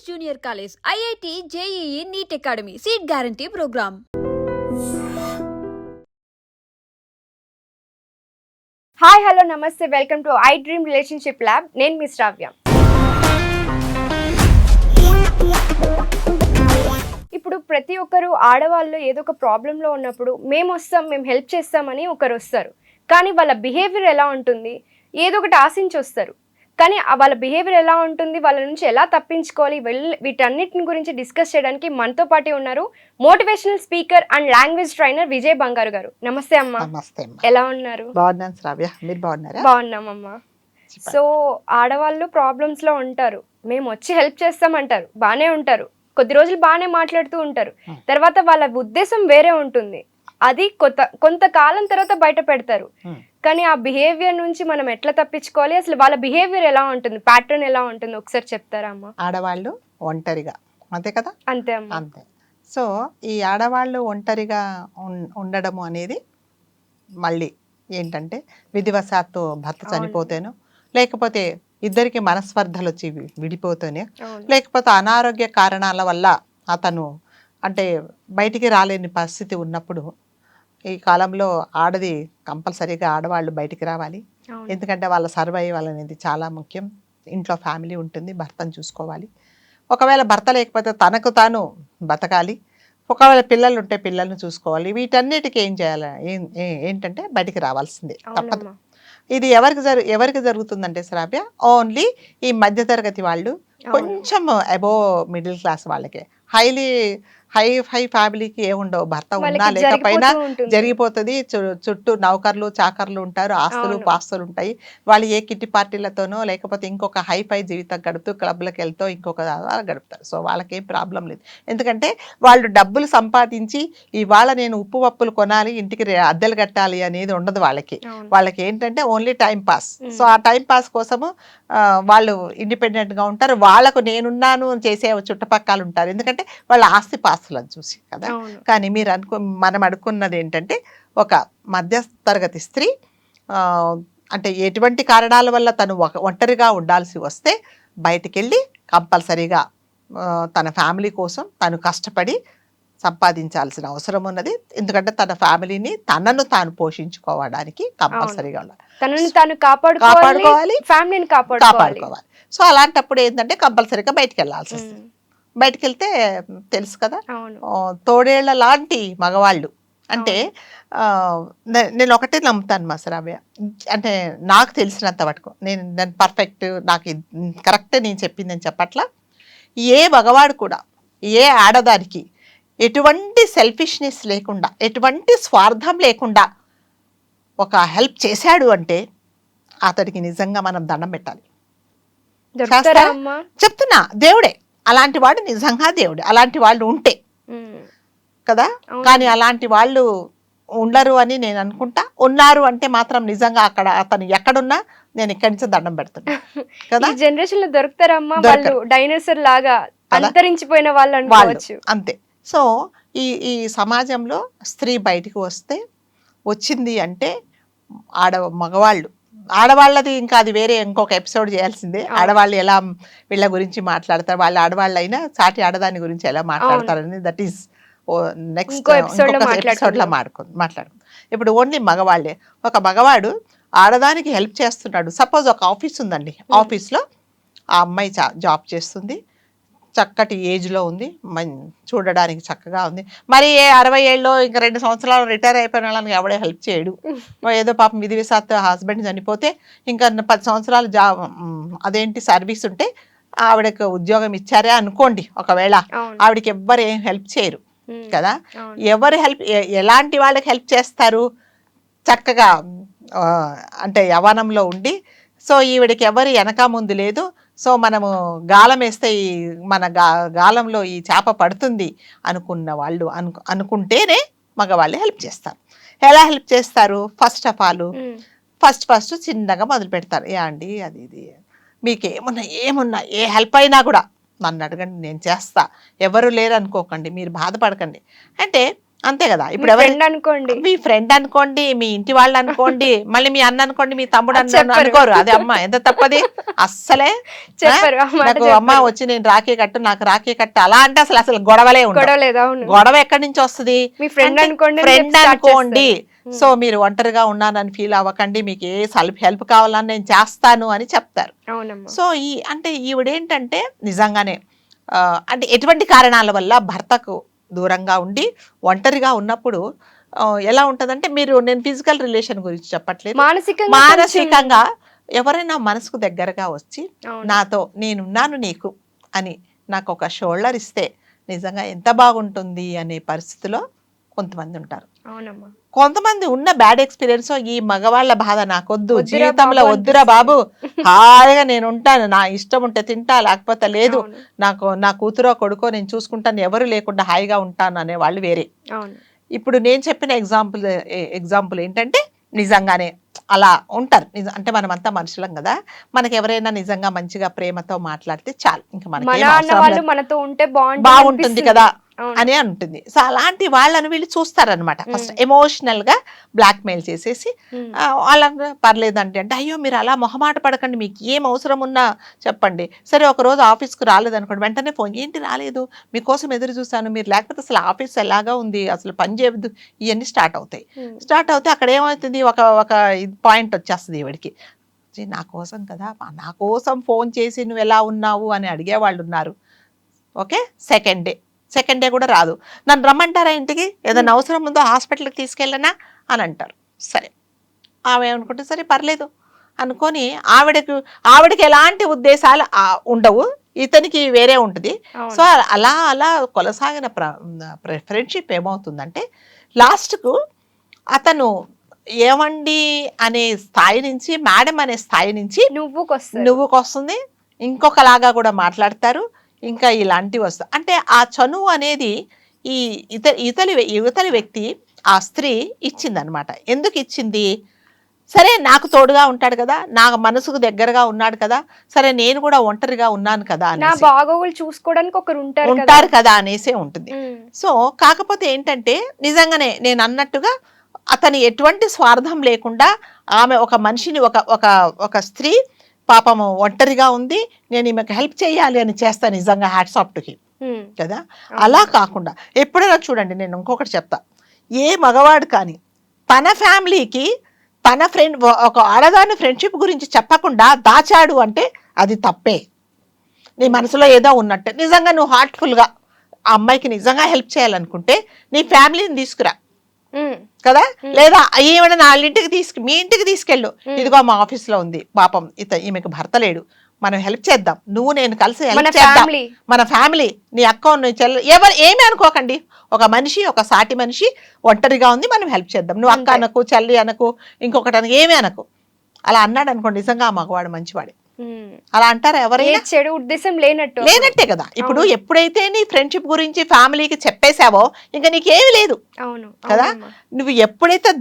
Junior college, IIT, JEE, NEET academy, seat guarantee program. Hi hello నమస్తే, welcome to I dream relationship lab. నేను మీ శ్రావ్య. ఇప్పుడు ప్రతి ఒక్కరు ఆడవాళ్ళు ఏదో ఒక ప్రాబ్లంలో ఉన్నప్పుడు మేము వస్తాం, మేము హెల్ప్ చేస్తామని ఒకరు వస్తారు. కానీ వాళ్ళ బిహేవియర్ ఎలా ఉంటుంది, ఏదో ఒకటి ఆశించి వస్తారు. కానీ వాళ్ళ బిహేవియర్ ఎలా ఉంటుంది, వాళ్ళ నుంచి ఎలా తప్పించుకోవాలి, వీటన్నిటిని గురించి డిస్కస్ చేయడానికి మనతో పాటు ఉన్నారు motivational speaker and language trainer Vijay బంగారు గారు. నమస్తే అమ్మా. నమస్తే. ఎలా ఉన్నారు? బాగున్నాను శ్రావ్య, మీరు బాగున్నారా? బాగున్నామమ్మా. సో ఆడవాళ్ళు ప్రాబ్లమ్స్ లో ఉంటారు, మేము వచ్చి హెల్ప్ చేస్తామంటారు, బాగానే ఉంటారు, కొద్ది రోజులు బాగానే మాట్లాడుతూ ఉంటారు, తర్వాత వాళ్ళ ఉద్దేశం వేరే ఉంటుంది, అది కొంతకాలం తర్వాత బయట పెడతారు. కానీ ఆ బిహేవియర్ నుంచి మనం ఎట్లా తప్పించుకోవాలి, అసలు వాళ్ళ బిహేవియర్ ఎలా ఉంటుంది, ప్యాటర్న్ ఎలా ఉంటుంది, ఒకసారి చెప్తారా అమ్మా? ఆడవాళ్ళు ఒంటరిగా, అంతే కదా? అంతే అమ్మా. అంతే. సో ఈ ఆడవాళ్ళు ఒంటరిగా ఉండడము అనేది మళ్ళీ ఏంటంటే విధివశాత్తు భర్త చనిపోతేనో, లేకపోతే ఇద్దరికి మనస్పర్ధలు వచ్చి విడిపోతేనే, లేకపోతే అనారోగ్య కారణాల వల్ల అతను అంటే బయటికి రాలేని పరిస్థితి ఉన్నప్పుడు ఈ కాలంలో ఆడది కంపల్సరీగా ఆడవాళ్ళు బయటికి రావాలి. ఎందుకంటే వాళ్ళ సర్వైవల్ అనేది చాలా ముఖ్యం. ఇంట్లో ఫ్యామిలీ ఉంటుంది, భర్తను చూసుకోవాలి. ఒకవేళ భర్త లేకపోతే తనకు తాను బతకాలి. ఒకవేళ పిల్లలు ఉంటే పిల్లల్ని చూసుకోవాలి. వీటన్నిటికీ ఏం చేయాలి, ఏంటంటే బయటికి రావాల్సిందే, తప్పదు. ఇది ఎవరికి జరుగుతుందంటే శ్రావ్య, ఓన్లీ ఈ మధ్యతరగతి వాళ్ళు, కొంచెం అబోవ్ మిడిల్ క్లాస్ వాళ్ళకే. హై ఫ్యామిలీకి ఏముండవు, భర్త ఉన్నా లేకపోయినా జరిగిపోతుంది. చుట్టూ నౌకర్లు చాకర్లు ఉంటారు, ఆస్తులు పాస్తులు ఉంటాయి. వాళ్ళు ఏ కిట్టి పార్టీలతోనో లేకపోతే ఇంకొక హైఫై జీవితం గడుపుతూ క్లబ్లకు వెళ్తూ ఇంకొక గడుపుతారు. సో వాళ్ళకేం ప్రాబ్లం లేదు. ఎందుకంటే వాళ్ళు డబ్బులు సంపాదించి ఇవాళ నేను ఉప్పు పప్పులు కొనాలి, ఇంటికి అద్దెలు కట్టాలి అనేది ఉండదు వాళ్ళకి. వాళ్ళకి ఏంటంటే ఓన్లీ టైం పాస్. సో ఆ టైం పాస్ కోసము వాళ్ళు ఇండిపెండెంట్గా ఉంటారు. వాళ్ళకు నేనున్నాను చేసే చుట్టుపక్కల ఉంటారు, ఎందుకంటే వాళ్ళ ఆస్తి పాస్తులను చూసి కదా. కానీ మనం అనుకున్నది ఏంటంటే, ఒక మధ్య తరగతి స్త్రీ అంటే ఎటువంటి కారణాల వల్ల తను ఒంటరిగా ఉండాల్సి వస్తే బయటికి వెళ్ళి కంపల్సరీగా తన ఫ్యామిలీ కోసం తను కష్టపడి సంపాదించాల్సిన అవసరం ఉన్నది. ఎందుకంటే తన ఫ్యామిలీని తనను తాను పోషించుకోవడానికి కంపల్సరీగా ఉండాలి, తనని తాను కాపాడుకోవాలి, ఫ్యామిలీని కాపాడుకోవాలి. సో అలాంటప్పుడు ఏంటంటే కంపల్సరీగా బయటికి వెళ్ళాల్సి వస్తుంది. బయటికి వెళ్తే తెలుసు కదా, తోడేళ్ల లాంటి మగవాళ్ళు అంటే నేను ఒకటే నమ్ముతాను మా శ్రావ్య, అంటే నాకు తెలిసినంత మటుకు నేను పర్ఫెక్ట్, నాకు కరెక్టే నేను చెప్పిందని చెప్పట్లా. ఏ మగవాడు కూడా ఏ ఆడదానికి ఎటువంటి సెల్ఫిష్నెస్ లేకుండా, ఎటువంటి స్వార్థం లేకుండా ఒక హెల్ప్ చేశాడు అంటే అతడికి నిజంగా మనం దండం పెట్టాలి. చెప్తున్నా, దేవుడే అలాంటి వాడు, నిజంగా దేవుడే అలాంటి వాళ్ళు ఉంటే కదా. కానీ అలాంటి వాళ్ళు ఉండరు అని నేను అనుకుంటా. ఉన్నారు అంటే మాత్రం నిజంగా అక్కడ అతను ఎక్కడున్నా నేను ఇక్కడి నుంచి దండం పెడుతున్నా కదా. జనరేషన్ లో దొరుకుతారమ్మా, వాళ్ళు డైనోసార్ లాగా అంతరించిపోయిన వాళ్ళు అనుకోవచ్చు, అంతే. సో ఈ సమాజంలో స్త్రీ బయటికి వచ్చింది అంటే మగవాళ్ళు, ఆడవాళ్ళది ఇంకా అది వేరే ఇంకొక ఎపిసోడ్ చేయాల్సిందే. ఆడవాళ్ళు ఎలా వీళ్ళ గురించి మాట్లాడతారు, వాళ్ళ ఆడవాళ్ళు అయినా సాటి ఆడదాని గురించి ఎలా మాట్లాడతారని దట్ ఈస్ నెక్స్ట్ ఎపిసోడ్లో మాట్లాడుకుందాం. ఇప్పుడు ఓన్లీ మగవాళ్ళే. ఒక మగవాడు ఆడదానికి హెల్ప్ చేస్తున్నాడు. సపోజ్ ఒక ఆఫీస్ ఉందండి, ఆఫీస్లో ఆ అమ్మాయి జాబ్ చేస్తుంది, చక్కటి ఏజ్లో ఉంది, చూడడానికి చక్కగా ఉంది. మరి 60 ఏళ్ళలో ఇంకా 2 సంవత్సరాలు రిటైర్ అయిపోయిన వాళ్ళని ఎవడే హెల్ప్ చేయడు. ఏదో పాపం విధివశాత్తు హస్బెండ్ చనిపోతే ఇంకా 10 సంవత్సరాలు అదేంటి సర్వీస్ ఉంటే ఆవిడకి ఉద్యోగం ఇచ్చారే అనుకోండి, ఒకవేళ ఆవిడకి ఎవ్వరు ఏం హెల్ప్ చేయరు కదా. ఎవరు ఎలాంటి వాళ్ళకి హెల్ప్ చేస్తారు, చక్కగా అంటే యవ్వనంలో ఉండి, సో ఈవిడికి ఎవరు వెనక ముందు లేదు, సో మనము గాలం వేస్తే ఈ మన గాలంలో ఈ చేప పడుతుంది అనుకున్న వాళ్ళు అనుకుంటేనే మగవాళ్ళు హెల్ప్ చేస్తారు. ఎలా హెల్ప్ చేస్తారు? ఫస్ట్ ఆఫ్ ఆల్ ఫస్ట్ చిన్నగా మొదలు పెడతారు. ఏ అండి అది ఇది మీకు ఏమున్నా ఏ హెల్ప్ అయినా కూడా నన్ను అడగండి, నేను చేస్తా, ఎవరు లేరు అనుకోకండి, మీరు బాధపడకండి అంటే అంతే కదా. ఇప్పుడు ఎవరు ఫ్రెండ్ అనుకోండి, మీ ఫ్రెండ్ అనుకోండి, మీ ఇంటి వాళ్ళు అనుకోండి, మళ్ళీ మీ అన్న అనుకోండి, మీ తమ్ముడు అది చెప్పరు. అనుకోరు. అదే అమ్మ ఎంత తప్పది అస్సలే. చెప్పరు ఆ మాట నాకు అమ్మ చెప్పరు. వచ్చి నేను రాఖీ కట్టు, నాకు రాఖీ కట్టు అలా అంటే అసలు అసలు గొడవలే ఉండవు. గొడవ లేదు. అవును, గొడవ ఎక్కడి నుంచి వస్తుంది? మీ ఫ్రెండ్ అనుకోండి, ఫ్రెండ్ start అనుకోండి. చేస్తారు. సో మీరు ఒంటరిగా ఉన్నానని ఫీల్ అవ్వకండి, మీకు ఏ హెల్ప్ కావాలని నేను చేస్తాను అని చెప్తారు. అవునమ్మా. సో అంటే ఈవిడేంటంటే నిజంగానే అంటే ఎటువంటి కారణాల వల్ల భర్తకు దూరంగా ఉండి ఒంటరిగా ఉన్నప్పుడు ఎలా ఉంటదంటే, నేను ఫిజికల్ రిలేషన్ గురించి చెప్పట్లేదు, మానసికంగా ఎవరైనా మనసుకు దగ్గరగా వచ్చి నాతో నేనున్నాను నీకు అని నాకు ఒక షోల్డర్ ఇస్తే నిజంగా ఎంత బాగుంటుంది అనే పరిస్థితిలో కొంతమంది ఉంటారు. అవునమ్మా. కొంతమంది ఉన్న బ్యాడ్ ఎక్స్పీరియన్స్, ఈ మగవాళ్ళ బాధ నాకొద్దు, వద్దురా జీవితంలో బాబు వద్దురా బాబు, హాయిగా నేను ఉంటాను, నా ఇష్టం ఉంటే తింటా లేకపోతే లేదు, అవును. నా కూతురో కొడుకో నేను చూసుకుంటాను, ఎవరు లేకుండా హాయిగా ఉంటాను అనే వాళ్ళు వేరే. అవును. ఇప్పుడు నేను చెప్పిన ఎగ్జాంపుల్ ఏంటంటే నిజంగానే అలా ఉంటారు. అంటే మనమంతా మనుషులం కదా, మనకి ఎవరైనా నిజంగా మంచిగా ప్రేమతో మాట్లాడితే చాలు, ఇంకా మన మనకి అన్న వాళ్ళు మనతో ఉంటే బాగుంటుంది అనిపిస్తుంది. కదా అవును. అని ఉంటుంది. సో అలాంటి వాళ్ళని వీళ్ళు చూస్తారనమాట. ఫస్ట్ ఎమోషనల్ గా బ్లాక్ మెయిల్ చేసేసి వాళ్ళని పర్లేదండి అంటే, అయ్యో మీరు అలా మొహమాట పడకండి, మీకు ఏం అవసరం ఉన్నా చెప్పండి. సరే ఒక రోజు ఆఫీస్కి రాలేదనుకోండి, వెంటనే ఫోన్, ఏంటి రాలేదు, మీకోసం ఎదురు చూసాను, మీరు లేకపోతే అసలు ఆఫీస్ ఎలాగా ఉంది, అసలు పని చేయవద్దు, ఇవన్నీ స్టార్ట్ అవుతాయి. అక్కడ ఏమవుతుంది, ఒక పాయింట్ వచ్చేస్తుంది ఈవిడికి, నా కోసం కదా, నా కోసం ఫోన్ చేసి నువ్వు ఎలా ఉన్నావు అని అడిగే వాళ్ళు ఉన్నారు. ఓకే, సెకండ్ డే కూడా రాదు, నన్ను రమ్మంటారా ఇంటికి, ఏదైనా అవసరం ఉందో హాస్పిటల్కి తీసుకెళ్ళనా అని అంటారు. సరే ఆమె అనుకుంటే సరే పర్లేదు అనుకొని ఆవిడకి ఎలాంటి ఉద్దేశాలు ఉండవు, ఇతనికి వేరే ఉంటుంది. సో అలా కొనసాగిన ఫ్రెండ్షిప్ ఏమవుతుందంటే లాస్ట్కు అతను ఏమండి అనే స్థాయి నుంచి మేడం అనే స్థాయి నుంచి నువ్వుకొస్తుంది, ఇంకొకలాగా కూడా మాట్లాడతారు, ఇంకా ఇలాంటివి వస్తాయి. అంటే ఆ చనువు అనేది ఈ యువతలి వ్యక్తి ఆ స్త్రీ ఇచ్చిందనమాట. ఎందుకు ఇచ్చింది, సరే నాకు తోడుగా ఉంటాడు కదా, నా మనసుకు దగ్గరగా ఉన్నాడు కదా, సరే నేను కూడా ఒంటరిగా ఉన్నాను కదా బాగోగులు చూసుకోవడానికి ఒకరు ఉంటారు కదా అనేసే ఉంటుంది. సో కాకపోతే ఏంటంటే నిజంగానే నేను అన్నట్టుగా అతని ఎటువంటి స్వార్థం లేకుండా ఆమె ఒక మనిషిని ఒక స్త్రీ పాపము ఒంటరిగా ఉంది, నేను ఈమెకు హెల్ప్ చేయాలి అని చేస్తా, నిజంగా హ్యాట్స్ ఆఫ్ టు హిమ్ కదా. అలా కాకుండా ఎప్పుడైనా చూడండి, నేను ఇంకొకటి చెప్తా, ఏ మగవాడు కానీ తన ఫ్యామిలీకి తన ఫ్రెండ్ ఒక ఆడదాని ఫ్రెండ్షిప్ గురించి చెప్పకుండా దాచాడు అంటే అది తప్పే. నీ మనసులో ఏదో ఉన్నట్టే, నిజంగా నువ్వు హార్ట్ఫుల్గా ఆ అమ్మాయికి నిజంగా హెల్ప్ చేయాలనుకుంటే నీ ఫ్యామిలీని తీసుకురా కదా, లేదా ఏమైనా మీ ఇంటికి తీసుకెళ్ళు, ఇదిగో మా ఆఫీస్ లో ఉంది పాపం ఈమెకు భర్త లేడు, మనం హెల్ప్ చేద్దాం, నువ్వు నేను కలిసి హెల్ప్ చేద్దాం, మన ఫ్యామిలీ, నీ అక్క నీ చెల్లి ఎవరు ఏమి అనుకోకండి, ఒక సాటి మనిషి ఒంటరిగా ఉంది, మనం హెల్ప్ చేద్దాం, నువ్వు అక్క అనకు, చెల్లి అనకు, ఇంకొకటి అనకు, ఏమి అనకు, అలా అన్నాడు అనుకోండి, నిజంగా ఆ మగవాడు మంచివాడే. అలా అంటారా ఎవరైనా? చెడు ఉద్దేశం లేనట్టే కదా. ఇప్పుడు ఎప్పుడైతే నీ ఫ్రెండ్షిప్ గురించి ఫ్యామిలీకి చెప్పేశావో ఇంకా నీకేమి లేదు కదా. నువ్వు ఎప్పుడైతే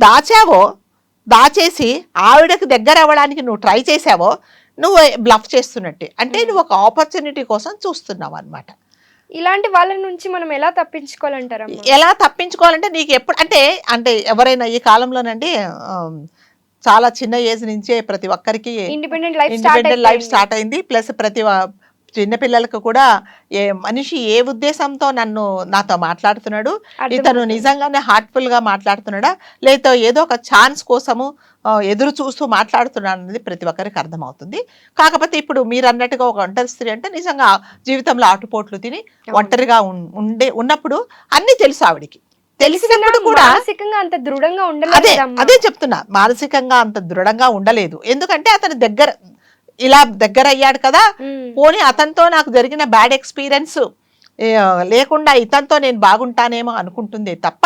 దాచేసి ఆవిడకి దగ్గర అవ్వడానికి నువ్వు ట్రై చేసావో నువ్వు బ్లఫ్ చేస్తున్నట్టే, అంటే నువ్వు ఒక ఆపర్చునిటీ కోసం చూస్తున్నావు అనమాట. ఇలాంటి వాళ్ళ నుంచి మనం ఎలా తప్పించుకోవాలంటారా? ఎలా తప్పించుకోవాలంటే నీకు ఎప్పుడు అంటే ఎవరైనా ఈ కాలంలోనండి చాలా చిన్న ఏజ్ నుంచే ప్రతి ఒక్కరికి ఇండిపెండెంట్ లైఫ్ స్టార్ట్ అయింది. ప్లస్ ప్రతి చిన్న పిల్లలకు కూడా మనిషి ఏ ఉద్దేశంతో నాతో మాట్లాడుతున్నాడు, ఇతను నిజంగానే హార్ట్ఫుల్ గా మాట్లాడుతున్నాడా, లేదా ఏదో ఒక ఛాన్స్ కోసము ఎదురు చూస్తూ మాట్లాడుతున్నాడు అనేది ప్రతి ఒక్కరికి అర్థమవుతుంది. కాకపోతే ఇప్పుడు మీరు అన్నట్టుగా ఒక ఒంటరి స్త్రీ అంటే నిజంగా జీవితంలో ఆటుపోట్లు తిని ఒంటరిగా ఉన్నప్పుడు అన్ని తెలుసు ఆవిడికి, తెలిసినప్పుడు కూడా అంత దృఢంగా ఉండలేదు. అదే చెప్తున్నా, మానసికంగా అంత దృఢంగా ఉండలేదు. ఎందుకంటే అతని దగ్గర అయ్యాడు కదా, పోనీ అతనితో నాకు జరిగిన బ్యాడ్ ఎక్స్పీరియన్స్ లేకుండా ఇతనితో నేను బాగుంటానేమో అనుకుంటుంది తప్ప,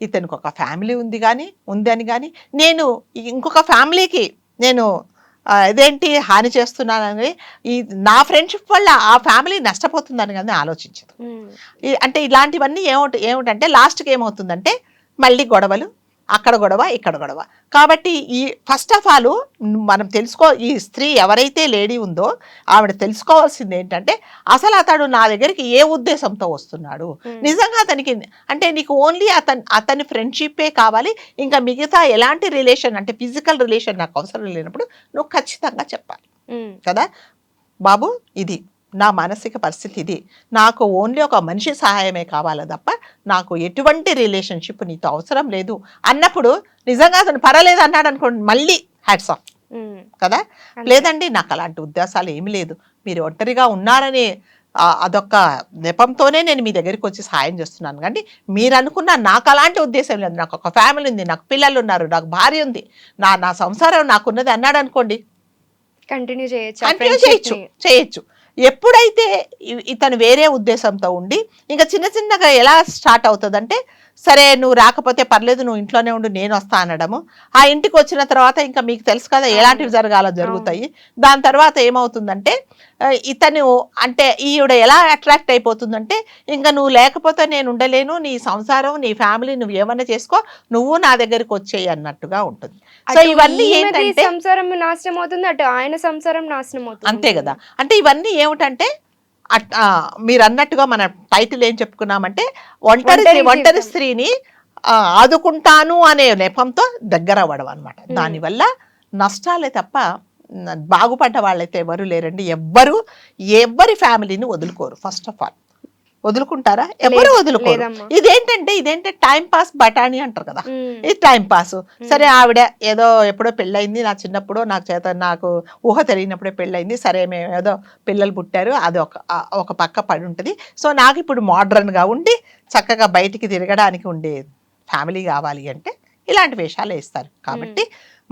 ఇతనికి ఒక ఫ్యామిలీ ఉందని కానీ నేను ఇంకొక ఫ్యామిలీకి నేను ఇదేంటి హాని చేస్తున్నానని, నా ఫ్రెండ్షిప్ వల్ల ఆ ఫ్యామిలీ నష్టపోతుందని కానీ ఆలోచించదు. అంటే ఇలాంటివన్నీ ఏమిటంటే లాస్ట్కి ఏమవుతుందంటే మళ్ళీ గొడవలు, అక్కడ గొడవ ఇక్కడ గొడవ. కాబట్టి ఈ ఫస్ట్ ఆఫ్ ఆల్ మనం ఈ స్త్రీ ఎవరైతే లేడీ ఉందో ఆవిడ తెలుసుకోవాల్సింది ఏంటంటే అసలు అతడు నా దగ్గరికి ఏ ఉద్దేశంతో వస్తున్నాడు, నిజంగా అతనికి అంటే నీకు ఓన్లీ అతని ఫ్రెండ్షిప్పే కావాలి, ఇంకా మిగతా ఎలాంటి రిలేషన్ అంటే ఫిజికల్ రిలేషన్ నాకు అవసరం లేనప్పుడు నువ్వు ఖచ్చితంగా చెప్పాలి కదా, బాబు ఇది నా మానసిక పరిస్థితి, ఇది నాకు ఓన్లీ ఒక మనిషి సహాయమే కావాలి తప్ప నాకు ఎటువంటి రిలేషన్షిప్ నీతో అవసరం లేదు అన్నప్పుడు నిజంగా అతను పర్వాలేదు అన్నాడు అనుకోండి, మళ్ళీ హ్యాట్స్ ఆఫ్ కదా. లేదండి నాకు అలాంటి ఉద్దేశాలు ఏమీ లేదు, మీరు ఒంటరిగా ఉన్నారనే అదొక నెపంతోనే నేను మీ దగ్గరికి వచ్చి సహాయం చేస్తున్నాను, కానీ మీరు అనుకున్న నాకు అలాంటి ఉద్దేశం లేదు, నాకు ఒక ఫ్యామిలీ ఉంది, నాకు పిల్లలు ఉన్నారు, నాకు భార్య ఉంది, నా సంసారం నాకున్నది అన్నాడు అనుకోండి, కంటిన్యూ చేయొచ్చు. ఎప్పుడైతే ఇతను వేరే ఉద్దేశంతో ఉండి ఇంకా చిన్నగా ఎలా స్టార్ట్ అవుతుందంటే, సరే నువ్వు రాకపోతే పర్లేదు, నువ్వు ఇంట్లోనే ఉండు, నేను వస్తా అనడము. ఆ ఇంటికి వచ్చిన తర్వాత ఇంకా మీకు తెలుసు కదా ఎలాంటివి జరుగుతాయి. దాని తర్వాత ఏమవుతుందంటే ఇతను అంటే ఈవిడ ఎలా అట్రాక్ట్ అయిపోతుందంటే, ఇంకా నువ్వు లేకపోతే నేను ఉండలేను, నీ సంసారం నీ ఫ్యామిలీ నువ్వు ఏమన్నా చేసుకో, నువ్వు నా దగ్గరికి వచ్చేయి అన్నట్టుగా ఉంటుంది. సో ఇవన్నీ ఏంటంటే సంసారం నాశనం అవుతుంది, అటు ఆయన సంసారం నాశనం అవుతుంది. అంతే కదా. అంటే ఇవన్నీ ఏమిటంటే మీరు అన్నట్టుగా మన టైటిల్ ఏం చెప్పుకున్నామంటే ఒంటరి స్త్రీని ఆదుకుంటాను అనే నెపంతో దగ్గర అవ్వడం అనమాట. దానివల్ల నష్టాలే తప్ప బాగుపడ్డ వాళ్ళైతే ఎవరు లేరండి. ఎవ్వరి ఫ్యామిలీని వదులుకోరు. ఫస్ట్ ఆఫ్ ఆల్ వదులుకుంటారా? ఎవరు వదులుకోరు. ఇదేంటే టైం పాస్ బఠానీ అంటారు కదా, ఇది టైం పాస్. సరే ఆవిడ ఏదో ఎప్పుడో పెళ్ళయింది, నా చిన్నప్పుడు నాకు ఊహ తెలియనప్పుడే పెళ్ళయింది, సరే మేము ఏదో పిల్లలు పుట్టారు, అది ఒక పక్క పడి ఉంటుంది. సో నాకు ఇప్పుడు మోడ్రన్గా ఉండి చక్కగా బయటికి తిరగడానికి ఉండే ఫ్యామిలీ కావాలి అంటే ఇలాంటి వేషాలు వేస్తారు. కాబట్టి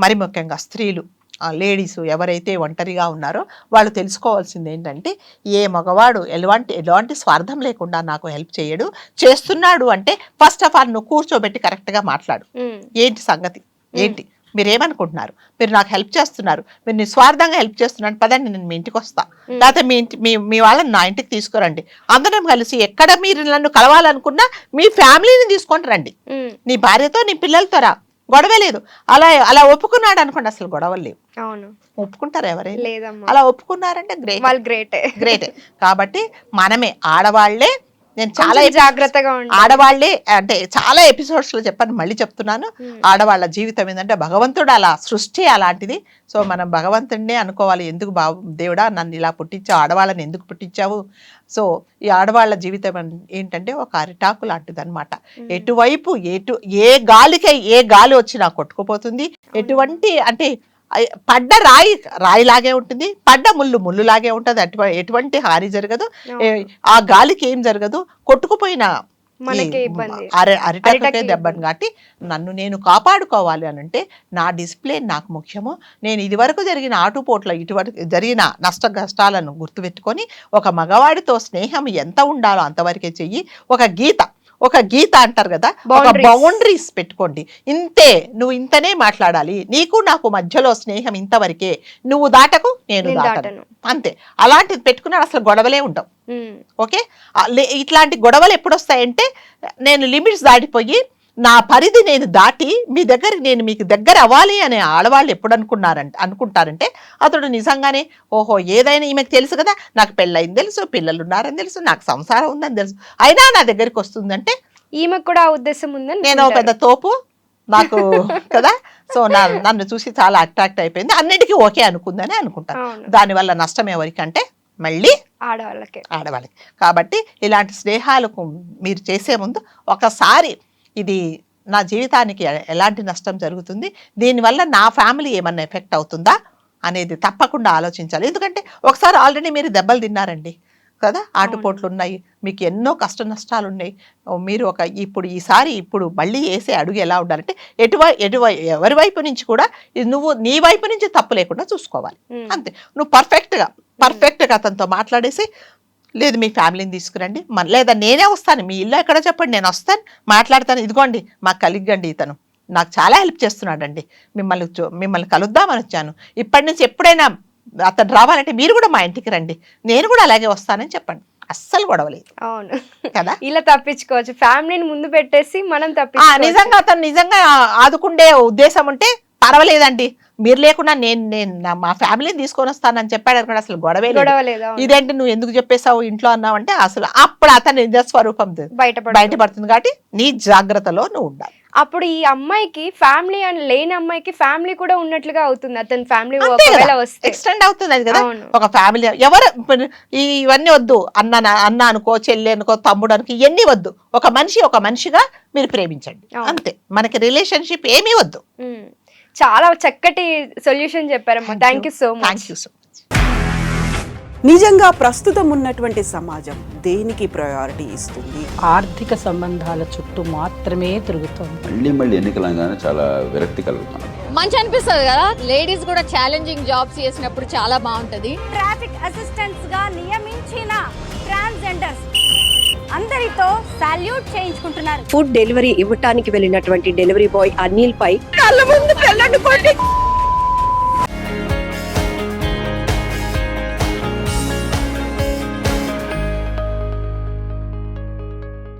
మరి ముఖ్యంగా స్త్రీలు లేడీస్ ఎవరైతే ఒంటరిగా ఉన్నారో వాళ్ళు తెలుసుకోవాల్సింది ఏంటంటే, ఏ మగవాడు ఎలాంటి స్వార్థం లేకుండా నాకు హెల్ప్ చేస్తున్నాడు అంటే ఫస్ట్ ఆఫ్ ఆల్ నువ్వు కూర్చోబెట్టి కరెక్ట్గా మాట్లాడు. ఏంటి సంగతి, ఏంటి మీరేమనుకుంటున్నారు, మీరు నాకు హెల్ప్ చేస్తున్నారు, మీరు నిస్వార్థంగా హెల్ప్ చేస్తున్నాను, పదండి నేను మీ ఇంటికి వస్తా, లేకపోతే మీ వాళ్ళని నా ఇంటికి తీసుకురండి, అందరం కలిసి ఎక్కడ మీరు నన్ను కలవాలనుకున్నా మీ ఫ్యామిలీని తీసుకొని రండి, నీ భార్యతో నీ పిల్లలతో రా, గొడవే లేదు. అలా ఒప్పుకున్నాడు అనుకోండి, అసలు గొడవలు లేవు. ఒప్పుకుంటారు ఎవరైనా? అలా ఒప్పుకున్నారంటే గ్రేటే. కాబట్టి మనమే ఆడవాళ్లే, నేను చాలా జాగ్రత్తగా ఆడవాళ్లే అంటే చాలా ఎపిసోడ్స్ లో చెప్పాను, మళ్ళీ చెప్తున్నాను, ఆడవాళ్ళ జీవితం ఏంటంటే భగవంతుడు అలా సృష్టి అలాంటిది. సో మనం భగవంతుడినే అనుకోవాలి, ఎందుకు దేవుడా నన్ను ఇలా పుట్టించావు, ఆడవాళ్ళని ఎందుకు పుట్టించావు. సో ఈ ఆడవాళ్ళ జీవితం ఏంటంటే ఒక అరిటాకు లాంటిది అనమాట. ఎటువైపు ఏ గాలి వచ్చినా కొట్టుకుపోతుంది. ఎటువంటి అంటే పడ్డ రాయిలాగే ఉంటుంది, పడ్డ ముళ్ళులాగే ఉంటుంది, ఎటువంటి హాని జరగదు, ఆ గాలికి ఏం జరగదు, కొట్టుకుపోయిన అరిటాకే దెబ్బను కాబట్టి నన్ను నేను కాపాడుకోవాలి అని అంటే నా డిసిప్లిన్ నాకు ముఖ్యము. నేను ఇదివరకు జరిగిన ఆటుపోట్ల ఇటువరకు జరిగిన కష్టాలను గుర్తుపెట్టుకొని ఒక మగవాడితో స్నేహం ఎంత ఉండాలో అంతవరకే చెయ్యి. ఒక గీత అంటారు కదా, ఒక బౌండరీస్ పెట్టుకోండి. నువ్వు ఇంతనే మాట్లాడాలి, నీకు నాకు మధ్యలో స్నేహం ఇంతవరకే, నువ్వు దాటకు నేను దాటను, అంతే. అలాంటిది పెట్టుకున్నా అసలు గొడవలే ఉండవు. ఓకే, ఇట్లాంటి గొడవలు ఎప్పుడు వస్తాయంటే నేను లిమిట్స్ దాటిపోయి నా పరిధి నేను దాటి నేను మీకు దగ్గర అవ్వాలి అనే ఆడవాళ్ళు ఎప్పుడు అనుకుంటారంటే అతడు నిజంగానే ఓహో ఏదైనా ఈమెకు తెలుసు కదా, నాకు పెళ్ళయింది తెలుసు, పిల్లలు ఉన్నారని తెలుసు, నాకు సంసారం ఉందని తెలుసు, అయినా నా దగ్గరికి వస్తుందంటే ఈమెకు కూడా ఉద్దేశం ఉందని, నేను పెద్ద తోపు నాకు కదా. సో నన్ను చూసి చాలా అట్రాక్ట్ అయిపోయింది, అన్నిటికీ ఓకే అనుకుందని అనుకుంటాను. దానివల్ల నష్టం ఎవరికంటే మళ్ళీ ఆడవాళ్ళకి. కాబట్టి ఇలాంటి స్నేహాలకు మీరు చేసే ముందు ఒకసారి ఇది నా జీవితానికి ఎలాంటి నష్టం జరుగుతుంది, దీనివల్ల నా ఫ్యామిలీ ఏమన్నా ఎఫెక్ట్ అవుతుందా అనేది తప్పకుండా ఆలోచించాలి. ఎందుకంటే ఒకసారి ఆల్రెడీ మీరు దెబ్బలు తిన్నారండి కదా, ఆటుపోట్లు ఉన్నాయి, మీకు ఎన్నో కష్ట నష్టాలు ఉన్నాయి. మీరు ఇప్పుడు మళ్ళీ వేసే అడుగు ఎలా ఉండాలంటే ఎవరి వైపు నుంచి కూడా నువ్వు నీ వైపు నుంచి తప్పు లేకుండా చూసుకోవాలి, అంతే. నువ్వు పర్ఫెక్ట్గా అతనితో మాట్లాడేసి, లేదు మీ ఫ్యామిలీని తీసుకురండి, లేదా నేనే వస్తాను, మీ ఇల్లు ఎక్కడో చెప్పండి, నేను మాట్లాడతాను, ఇదిగోండి మాకు కలిగండి, ఇతను నాకు చాలా హెల్ప్ చేస్తున్నాడండి, మిమ్మల్ని కలుద్దామని వచ్చాను, ఇప్పటి నుంచి ఎప్పుడైనా అతను రావాలంటే మీరు కూడా మా ఇంటికి రండి, నేను కూడా అలాగే వస్తానని చెప్పండి. అస్సలు గొడవలేదు అవును కదా. ఇలా తప్పించుకోవచ్చు, ఫ్యామిలీని ముందు పెట్టేసి మనం నిజంగా అతను నిజంగా ఆదుకుండే ఉద్దేశం ఉంటే పర్వాలేదండి, మీరు లేకుండా నేను మా ఫ్యామిలీని తీసుకొని వస్తానని చెప్పాడు అనుకోండి, అసలు గొడవే గొడవలేదు. ఇదేంటి నువ్వు ఎందుకు చెప్పేసావు ఇంట్లో అన్నావు అంటే అసలు అప్పుడు అతని నిజ స్వరూపం బయటపడుతుంది. కాబట్టి నీ జాగ్రత్తలో నువ్వు ఉండాలి. అప్పుడు ఈ అమ్మాయికి ఫ్యామిలీ అని లేని అమ్మాయికి ఫ్యామిలీ కూడా ఉన్నట్లుగా అవుతుంది. అతని ఫ్యామిలీ ఎక్స్టెండ్ అవుతుంది అది కదా. ఒక ఫ్యామిలీ ఎవరు ఇవన్నీ వద్దు, అన్న అనుకో, చెల్లి అనుకో, తమ్ముడు అనుకో, ఇవన్నీ వద్దు. ఒక మనిషిగా మీరు ప్రేమించండి అంతే. మనకి రిలేషన్షిప్ ఏమీ వద్దు. చాలా చక్కటి సొల్యూషన్ చెప్పారమ్మా. Thank you so much. నిజంగా ప్రస్తుతం ఉన్నటువంటి సమాజం దేనికి ప్రయారిటీ ఇస్తుంది? ఆర్థిక సంబంధాల చుట్టూ మాత్రమే తిరుగుతుంది. మళ్ళీ ఎన్నికలంగానే చాలా విరక్తి కలుగుతున్నాం. మంచి అనిపిస్తుంది కదా, లేడీస్ కూడా ఛాలెంజింగ్ జాబ్స్ చేసినప్పుడు చాలా బాగుంటది. ట్రాఫిక్ అసిస్టెంట్స్ గా నియమించిన ట్రాన్స్జెండర్స్ అందరితో సాల్యూట్ చేయించుకుంటున్నారు. ఫుడ్ డెలివరీ ఇవ్వటానికి వెళ్ళినటువంటి డెలివరీ బాయ్ అనిల్ పై